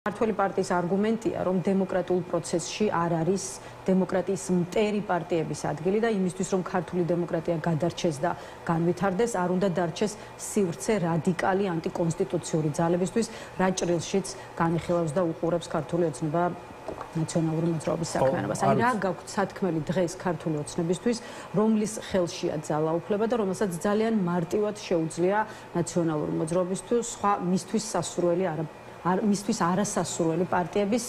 მართველი პარტიის არგუმენტია, რომ დემოკრატიულ პროცესში არ არის დემოკრატიის მტერი პარტიების ადგილი და იმისთვის, რომ ქართული დემოკრატია გადარჩეს და განვითარდეს, არ უნდა დარჩეს სივრცე რადიკალი ანტიკონსტიტუციური ძალებისთვის, რა ჭრილშიც განიხილავს და უყურებს ქართული ოცნება ნაციონალური მოძრაობის საქმიანობას. აი რა გაქვთ სათქმელი დღეს ქართული ოცნებისთვის, რომლის ხელშია ძალაუფლება და რომელსაც ძალიან მარტივად შეუძლია ნაციონალური მოძრაობისთვის სხვა მისთვის სასურველი მისთვის არასასურველი პარტიების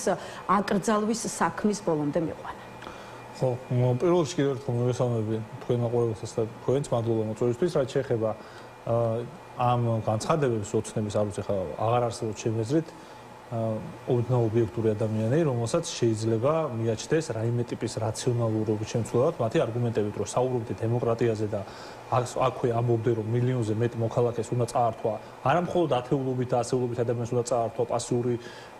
აკრძალვის საქმის ბოლომდე მიყვანა. ხო, პირველ რიგში კიდევ ერთხელ მოგესალმები თქვენ მაყურებელს და თქვენს მადლობა მოწვევისთვის, რაც შეეხება ამ განცხადებებს ოცნების არ ვიცი ხა აღარ არსებობს ჩემი აზრით ოდნავ ობიექტური ადამიანები, რომელსაც შეიძლება მიაჩნდეს რაიმე ტიპის რაციონალურობის შემცვლელად მათი არგუმენტებით, რომ საუბრობთ დემოკრატიაზე და აქვე ამბობდნენ, რომ მილიონზე მეტ მოქალაქეს უნდა წაართვა, არა მხოლოდ ათეულობით და ასეულობით ადამიანს უნდა წაართვა პასიური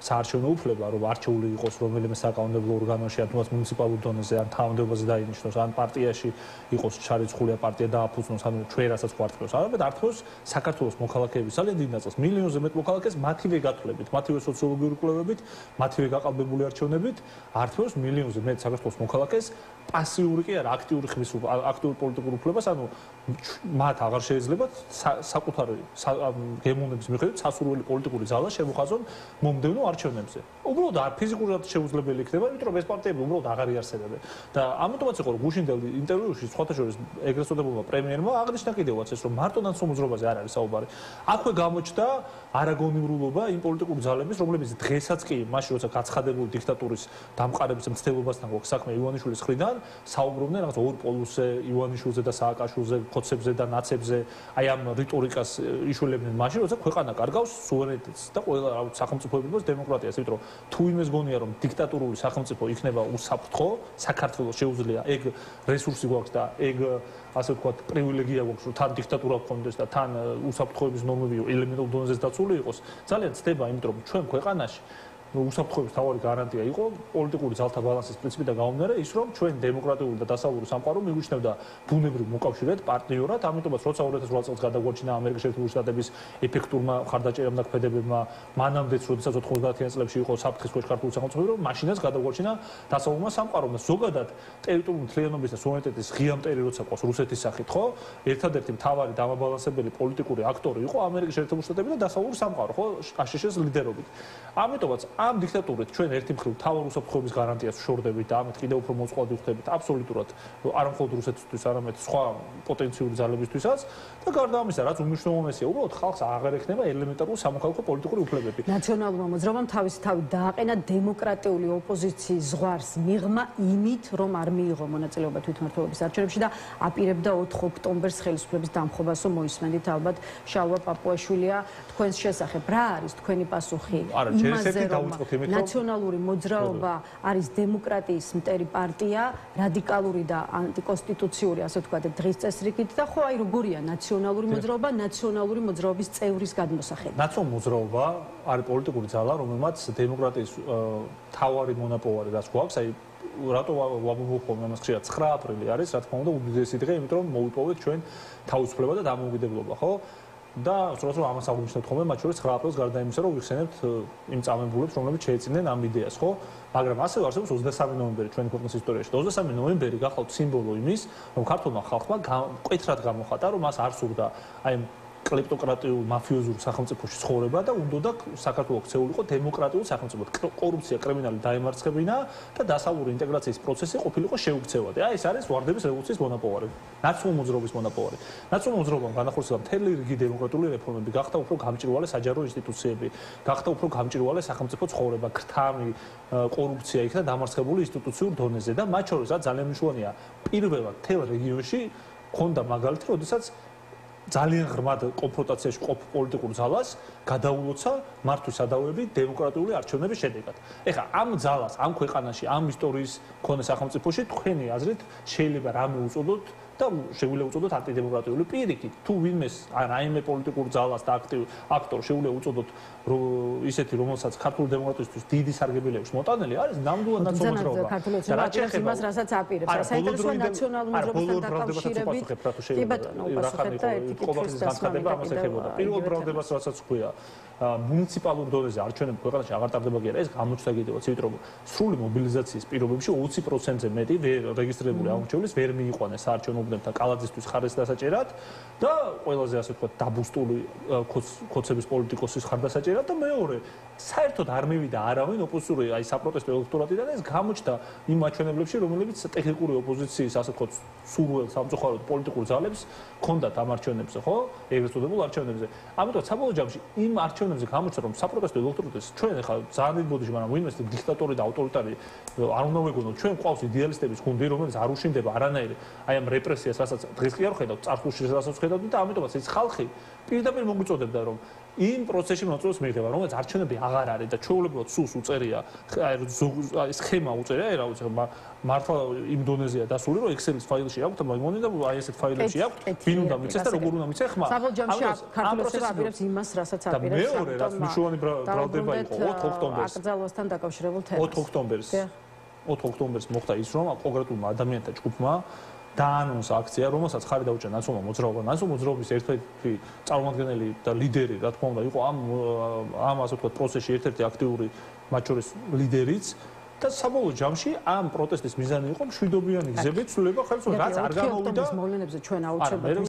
საარჩევნო უფლება, რომ არჩეული იყოს რომელიმე საკანონმდებლო ორგანოში, ან თუნდაც მუნიციპალურ დონეზე, ან თავმდებობაზე დაინიშნოს, ან პარტიაში იყოს ჩარიცხულია პარტია დააფუძნოს, ან ჩვენ რასაც გვარტყევს. არამედ ართმევს საქართველოს მოქალაქეების ძალიან დიდ ნაწილს, მილიონზე მეტ მოქალაქეს მათივე გათვლებით, მათივე სოციოლოგიური კვლევებით, მათივე გაყალბებული არჩევნებით, ართმევს მილიონზე მეტ საქართველოს მოქალაქეს პასიური კი არა, აქტიური ხმის აქტიურ პოლიტიკურ უფლებას, ანუ მათ აღარ შეეძლებათ საკუთარი გემოვნების მიხედვით სასურველი პოლიტიკური ძალა შემოხაზონ მომდევნო არჩევნებზე. უბრალოდ ფიზიკურად შეუძლებელი იქნება, იმიტომ რომ ეს პარტიები უბრალოდ აღარ იარსებებენ. და ამიტომაც იყო რომ გუშინდელ ინტერვიუში სხვათა შორის ეგრეთ წოდებულმა პრემიერმა აღნიშნა კიდევაც ეს რომ მარტო ნაციონალურ მოძრაობაზე არ არის საუბარი. აქვე გამოჩნდა არაგონივრულობა იმ პოლიტიკური ძალების, რომლებიც დღესაც კი მაშინ როცა გაცხადებული დიქტატურის დამყარების მცდელობასთან გვაქვს საქმე ივანიშვილის მხრიდან საუბრობდნენ რაღაც ორ პოლუსზე, ივანიშვილზე და სააკაშვილზე, ხოცებზე და ნაცებზე, აი ამ რიტორიკას იშველებდნენ მაშინ, როცა ქვეყანა კარგავს სუვერენიტეტს და ყველა სახელმწიფოებრივ დემოკრატიას, იმიტომ რომ თუ იმეს გონია რომ დიქტატურული სახელმწიფო იქნება უსაფრთხო, საქართველოს შეუძლია ეგ რესურსი გვაქვს და ეგ ასე ვთქვათ პრივილეგია გვაქვს, რომ თან დიქტატურა გქონდეს და თან უსაფრთხოების ნორმები ელემენტარულ დონეზე დაცული იყოს, ძალიან ცდება, იმიტომ რომ ჩვენ ქვეყანაში უსაფრთხოების თავარი გარანტია იყო პოლიტიკური ძალთა ბალანსის პრინციპიდან გამომდინარე ის რომ ჩვენ დემოკრატიული და დასავლური სამყარო მიგვიჩნევდა ბუნებრივ მოკავშირედ პარტნიორად, ამიტომაც როცა 2008 წელს გადაგვარჩინა ამერიკის შეერთებული შტატების ეფექტურმა მხარდაჭერამ და ქმედებებმა, მანამდეც როდესაც 90-იან წლებში იყო საფრთხის ქვეშ ქართული სახელმწიფო, მაშინაც გადაგვარჩინა დასავლურმა სამყარომ და ზოგადად ტერიტორიული მთლიანობის და სუვერენიტეტის ღია მტერი როცა ყავს რუსეთის სახით, ხო? ერთადერთი მთავარი დამაბალანსებელი პოლიტიკური აქტორი იყო ამერიკის შეერთებული შტატები და დასავლური სამყარო, ხო? აშშ-ის ლიდერობით. ამიტომაც ამ დიქტატურით ჩვენ ერთი მხრივ თავარ უსაფრთხოების გარანტიას ვშორდებით და ამით კიდევ უფრო მოწყვლადი ვხდებით აბსოლუტურად არა მხოლოდ რუსეთისთვის, არამედ სხვა პოტენციური ძალებისთვისაც და გარდა ამისა, რაც უმნიშვნელოვანესია, უბრალოდ ხალხს აღარ ექნება ელემენტარული სამოქალაქო პოლიტიკური უფლებები. ნაციონალურმა მოძრაობამ თავისი თავი დააყენა დემოკრატიული ოპოზიციის ზღვარს მიღმა იმით, რომ არ მიიღო მონაწილეობა თვითმმართველობის არჩევნებში და აპირებდა 4 ოქტომბერს ხელისუფლების დამხობას, რომ მოისმენდით ალბათ შალვა პაპუაშვილია თქვენს შესახებ. რა არის თქვენი პასუხი? ნაციონალური მოძრაობა არის დემოკრატიის მტერი პარტია, რადიკალური და ანტიკონსტიტუციური, ასე ვთქვათ, დღის წესრიგით და ხო აი როგორია ნაციონალური მოძრაობა, ნაციონალური მოძრაობის წევრის გადმოსახება. ნაციონალური მოძრაობა არის პოლიტიკური ძალა, რომელმაც დემოკრატიის თავარი მონოპოლარი რაც გვაქვს, აი რატო ვაბობხობ ამას ხშირად 9 აპრილი არის, რა თქმა უნდა, უდიდესი დღე, იმიტომ რომ მოვიპოვეთ ჩვენ თავისუფლება და დამოუკიდებლობა, ხო? და სწორედ ამას აღნიშნავთ ხოლმე, მათ შორის 9 აპრილს გარდა იმისა, რომ ვიხსენებთ იმ წამებულებს, რომლებიც შეეწინნენ ამ იდეას, ხო? მაგრამ ასევე არსებობს 23 ნოემბერი ჩვენი ქვეყნის ისტორიაში. 23 ნოემბერი გახლავთ სიმბოლო იმის, რომ ქართულმა ხალხმა მკვეთრად გამოხატა, რომ მას არ სურდა აი კლეპტოკრატიულ მაფიოზურ სახელმწიფოში ცხოვრება და უნდა საქართველოს ქცეულიყო დემოკრატიულ სახელმწიფოდ. კორუფცია, კრიმინალი დაემარცხებინა და დასავლური ინტეგრაციის პროცესი ყოფილიყო შეუქცევადი. აი ეს არის ვარდების რევოლუციის მონოპოლარი, ნაციონალური მოძრაობის მონოპოლარი. ნაციონალური მოძრაობამ განახორციელა მთელი რიგი დემოკრატიული რეფორმები, გახდა უფრო გამჭვირვალე საჯარო ინსტიტუციები, გახდა უფრო გამჭვირვალე სახელმწიფო ცხოვრება, ქრთამი, კორუფცია იქნა დამარცხებული ინსტიტუციურ დონეზე და მათ შორის რაც ძალიან მნიშვნელოვანია, პირველად მთელ რეგიონში ქონდა მაგალითი, როდესაც ძალიან ღრმად კონფრონტაციაში ყოფ პოლიტიკურ ძალას გადაულოცა მართვის სადავეები დემოკრატიული არჩევნების შედეგად. ეხლა ამ ძალას, ამ ქვეყანაში, ამ ისტორიის მქონე სახელმწიფოში თქვენი აზრით შეიძლება რამე უწოდოთ და შეგვიძლია უწოდოთ ანტიდემოკრატიული პირიქით. თუ ვინმეს რაიმე პოლიტიკურ ძალას და აქტორს შეგვიძლია უწოდოთ ისეთი, რომელსაც ქართული დემოკრატიისთვის დიდი სარგებელი აქვს მოტანილი, არის ნამდვილად ნაცნობრობა. და რაც შეეხება იმას, რასაც აპირებს, საინტერესოა ნაციონალურ მოძრაობასთან დაკავშირებით. კი ბატონო, უპასუხეთ და ერთი კითხვის განცხადება ამას ეხებოდა. პირველ ბრალდებას რასაც ხქვია, მუნიციპალურ დონეზე არჩევნები ქვეყანაში აღარ ტარდება კი არა, ეს გამოჩნდა კიდევაც, იმიტომ რომ სრული მობილიზაციის პირობებში 20%-ზე მეტი რეგისტრირებული აღმრჩევლის ვერ მიიყვანეს საარჩევნო უბნებთან კალაძისთვის ხარეს დასაჭერად და ყველაზე ასე ვთქვათ დაბუსტული ქოცების პოლიტიკოსის ხარდასაჭერად და მეორე საერთოდ არ მივიდა არავინ ოპოზიციური აი საპროტესტო ელექტორატიდან ეს გამოჩნდა იმ მაჩვენებლებში რომლებიც ტექნიკური ოპოზიციის ასე ვთქვათ სურვილ სამწუხაროდ პოლიტიკურ ძალებს ჰქონდათ ამ არჩევნებზე ხო ეგრეთ წოდებულ არჩევნებზე ამიტომ საბოლოო ჯამში იმ არჩევნებზე გამოჩნდა რომ საპროტესტო ელექტორატის ჩვენ ახლა ძალიან დიდ ბოდიში მაგრამ ვინმეს დიქტატორი და ავტორიტარი არ უნდა ვეგონოთ ჩვენ ყავს იდეალისტების გუნდი რომელიც არ უშინდება არანაირი აი ამ რეპრესიას რასაც დღეს კი არ ხედავთ წარსულში რასაც ხედავთ და ამიტომაც ეს ხალხი პირდაპირ მოგვიწოდებდა რომ იმ პროცესში მოწვევს მიიღება რომელიც არჩევნები აღარ არის და ჩვეულებრივად სულს უწერია აი სქემა უწერია აი რა ვიცი მართლა იმ დონეზეა დასული რომ Excel-ის ფაილში აქვს და მოიმონი და აი ესეთ ფაილებში აქვს ვინ უნდა მიცეს და როგორ უნდა მიცეს ხმა საბოლოო ჯამში ქართულოსება აპირებს იმას რასაც აპირებს და მეორე რაც მნიშვნელოვანი ბრალდება იყო 4 ოქტომბერს აკრძალვასთან დაკავშირებულ თემას 4 ოქტომბერს მოხდა ის რომ კონკრეტულმა ადამიანთა ჯგუფმა დაანონსა აქცია, რომელსაც ხარი დაუჭა ნაციონალურ მოძრაობამ. ნაციონალურ მოძრაობის ერთ-ერთი წარმომადგენელი და ლიდერი, რა თქმა უნდა, იყო ამ ასე ვთქვათ პროცესში ერთ-ერთი აქტიური მათ შორის ლიდერიც და საბოლოო ჯამში ამ პროტესტის მიზანი იყო მშვიდობიანი გზებით ცვლილება ხელისუფლებას, რაც არ გამოვიდა. მოვლენებზე ჩვენ აუცილებლად